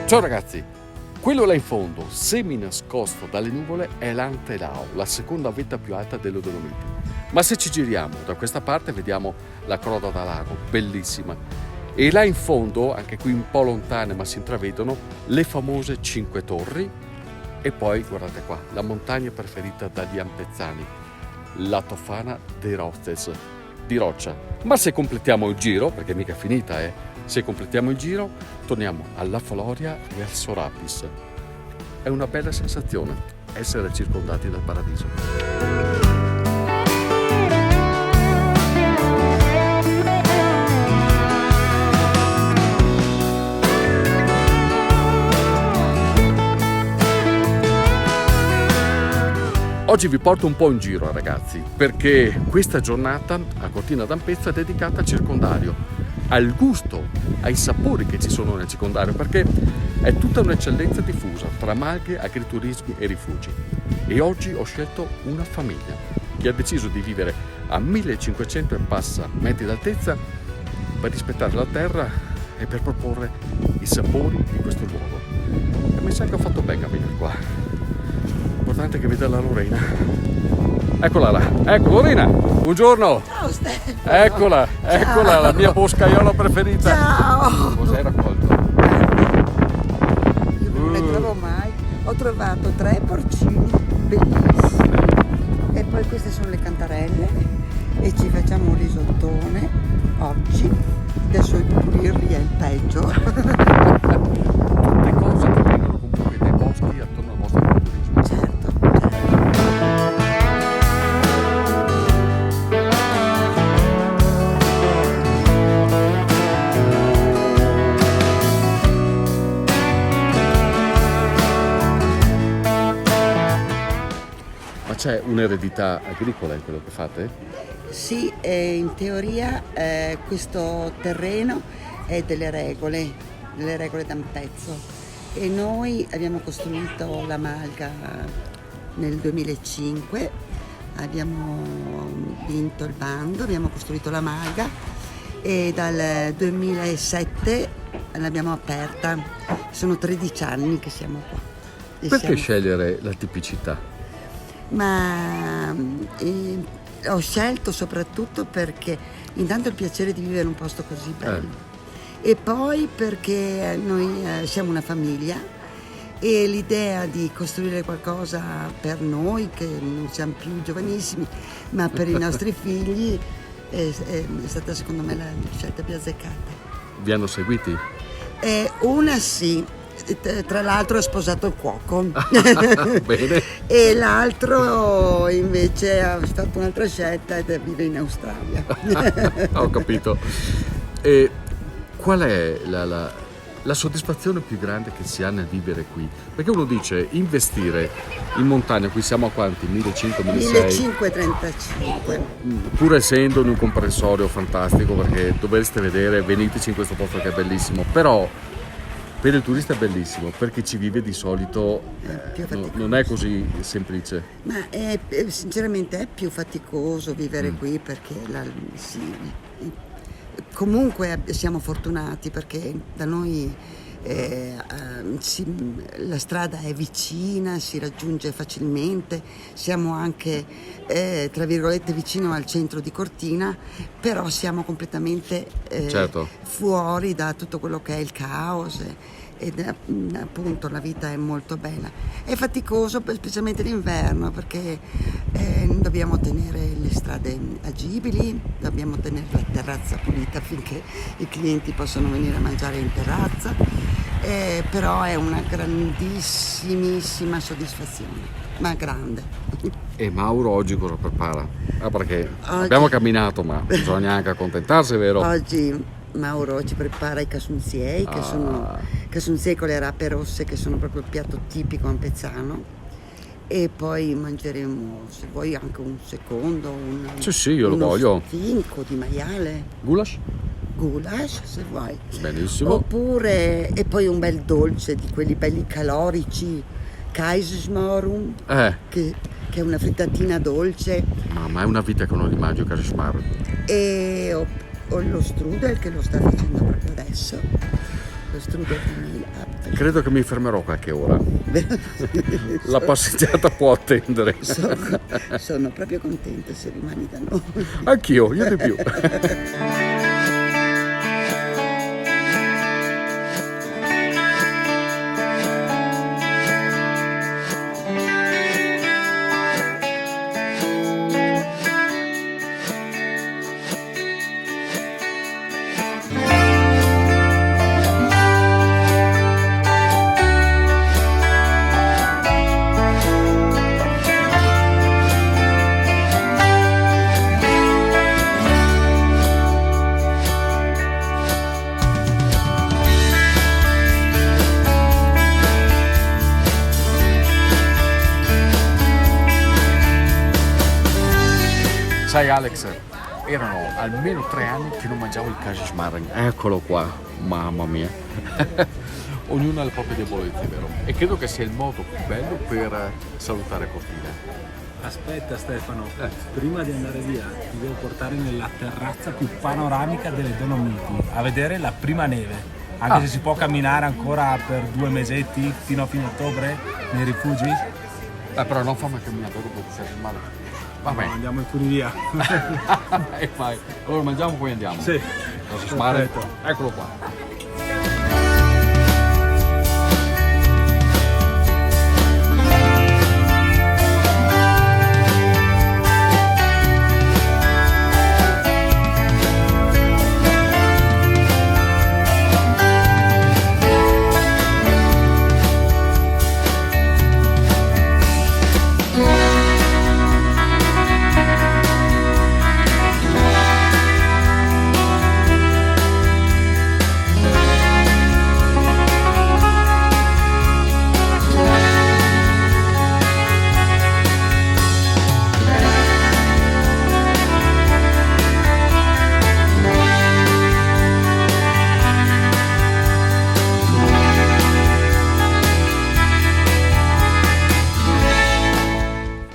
Ciao ragazzi, quello là in fondo, semi nascosto dalle nuvole, è l'Antelao, la seconda vetta più alta delle Dolomiti. Ma se ci giriamo da questa parte vediamo la Croda da Lago, bellissima. E là in fondo, anche qui un po' lontane ma si intravedono, le famose Cinque Torri. E poi, guardate qua, la montagna preferita dagli ampezzani, la Tofana dei Rozes, di roccia. Ma se completiamo il giro, perché mica è finita, se completiamo il giro, torniamo alla Foloria e al Sorapis. È una bella sensazione essere circondati dal paradiso. Oggi vi porto un po' in giro ragazzi, perché questa giornata a Cortina d'Ampezzo è dedicata al circondario, al gusto, ai sapori che ci sono nel circondario, perché è tutta un'eccellenza diffusa tra malghe, agriturismi e rifugi. E oggi ho scelto una famiglia che ha deciso di vivere a 1500 e passa metri d'altezza per rispettare la terra e per proporre i sapori di questo luogo. E mi sa che ho fatto bene a venire qua. L'importante è che veda la Lorena. Eccola là, ecco Lorena, buongiorno. Ciao Stefano. Eccola, eccola, la mia boscaiola preferita. Ciao. Cosa hai raccolto? Io non ne trovo mai. Ho trovato 3 porcini bellissimi. E poi queste sono le cantarelle. E ci facciamo un risottone oggi. Adesso il pulirli è il peggio. Tutte cose che vengono comunque dai boschi attorno al vostro turismo. Certo. Ma c'è un'eredità agricola in quello che fate? Sì, in teoria questo terreno è delle regole d'Ampezzo e noi abbiamo costruito la malga nel 2005, abbiamo vinto il bando, abbiamo costruito la malga e dal 2007 l'abbiamo aperta, sono 13 anni che siamo qua. Perché scegliere la tipicità? Ma ho scelto soprattutto perché intanto il piacere di vivere in un posto così bello e poi perché noi siamo una famiglia e l'idea di costruire qualcosa per noi che non siamo più giovanissimi ma per i nostri figli è stata secondo me la scelta più azzeccata. Vi hanno seguiti? Una sì. Tra l'altro ho sposato il cuoco. Bene. E l'altro invece ha fatto un'altra scelta ed vive in Australia. Ho capito. E qual è la soddisfazione più grande che si ha nel vivere qui? Perché uno dice investire in montagna, qui siamo a quanti? 1535. Pur essendo in un comprensorio fantastico, perché dovreste vedere, veniteci in questo posto che è bellissimo, però per il turista è bellissimo, per chi ci vive di solito non è così semplice. Ma sinceramente è più faticoso vivere qui perché comunque siamo fortunati perché da noi la strada è vicina, si raggiunge facilmente, siamo anche tra virgolette vicino al centro di Cortina, però siamo completamente fuori da tutto quello che è il caos ed appunto la vita è molto bella. È faticoso specialmente l'inverno perché dobbiamo tenere le strade agibili, dobbiamo tenere la terrazza pulita affinché i clienti possano venire a mangiare in terrazza, però è una grandissimissima soddisfazione, ma grande. E Mauro oggi cosa prepara? Perché abbiamo camminato ma bisogna anche accontentarsi, vero? Oggi Mauro ci prepara i casunziei, che sono casunziei con le rape rosse, che sono proprio il piatto tipico ampezzano. E poi mangeremo, se vuoi, anche un secondo, sì, io lo voglio. Stinco di maiale. Goulash, se vuoi. Benissimo. Oppure, e poi un bel dolce di quelli belli calorici, Kaiserschmarrn, che è una frittatina dolce. Ma è una vita che non li mangio, Kaiserschmarrn. E ho lo strudel che lo sta facendo proprio adesso. lo strudel di mela. Credo che mi fermerò qualche ora. La passeggiata può attendere. Sono proprio contenta se rimani da noi. Anch'io, io di più. Sai Alex, erano almeno 3 anni che non mangiavo il kaiserschmarrn. Eccolo qua, mamma mia. Ognuno ha le proprie debolezze, vero? E credo che sia il modo più bello per salutare Cortina. Aspetta Stefano, prima di andare via ti devo portare nella terrazza più panoramica delle Dolomiti a vedere la prima neve. Anche se si può camminare ancora per 2 mesetti fino a fine ottobre nei rifugi. Però non fammi camminare dopo che sei male. Vabbè. No, andiamo in funivia. Vai. Allora mangiamo poi andiamo. Sì. Perfetto. Eccolo qua.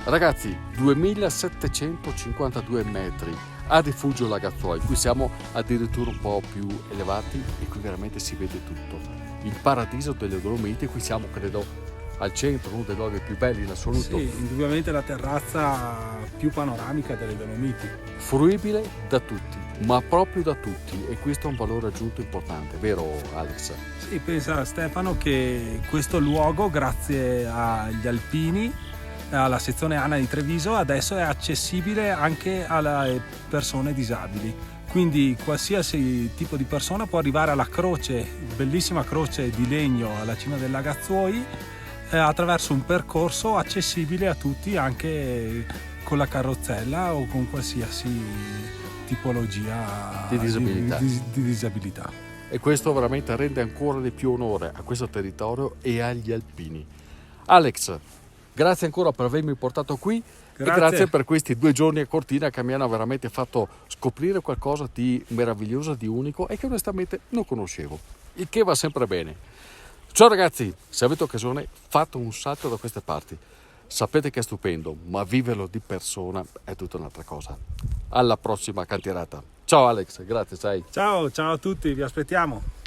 Ragazzi, 2752 metri a rifugio Lagazuoi, qui siamo addirittura un po' più elevati e qui veramente si vede tutto. Il paradiso delle Dolomiti, qui siamo credo al centro, uno dei luoghi più belli in assoluto. Sì, indubbiamente la terrazza più panoramica delle Dolomiti. Fruibile da tutti, ma proprio da tutti, e questo è un valore aggiunto importante, vero Alex? Sì, pensa Stefano che questo luogo, grazie agli alpini, alla sezione ANA di Treviso, adesso è accessibile anche alle persone disabili, quindi qualsiasi tipo di persona può arrivare alla croce, bellissima croce di legno alla cima del Lagazuoi, attraverso un percorso accessibile a tutti, anche con la carrozzella o con qualsiasi tipologia di disabilità. di disabilità. E questo veramente rende ancora di più onore a questo territorio e agli alpini. Alex, grazie ancora per avermi portato qui. Grazie. E grazie per questi 2 giorni a Cortina che mi hanno veramente fatto scoprire qualcosa di meraviglioso, di unico e che onestamente non conoscevo, il che va sempre bene. Ciao ragazzi, se avete occasione fate un salto da queste parti, sapete che è stupendo, ma viverlo di persona è tutta un'altra cosa. Alla prossima cantierata. Ciao Alex, grazie. Ciao a tutti, vi aspettiamo.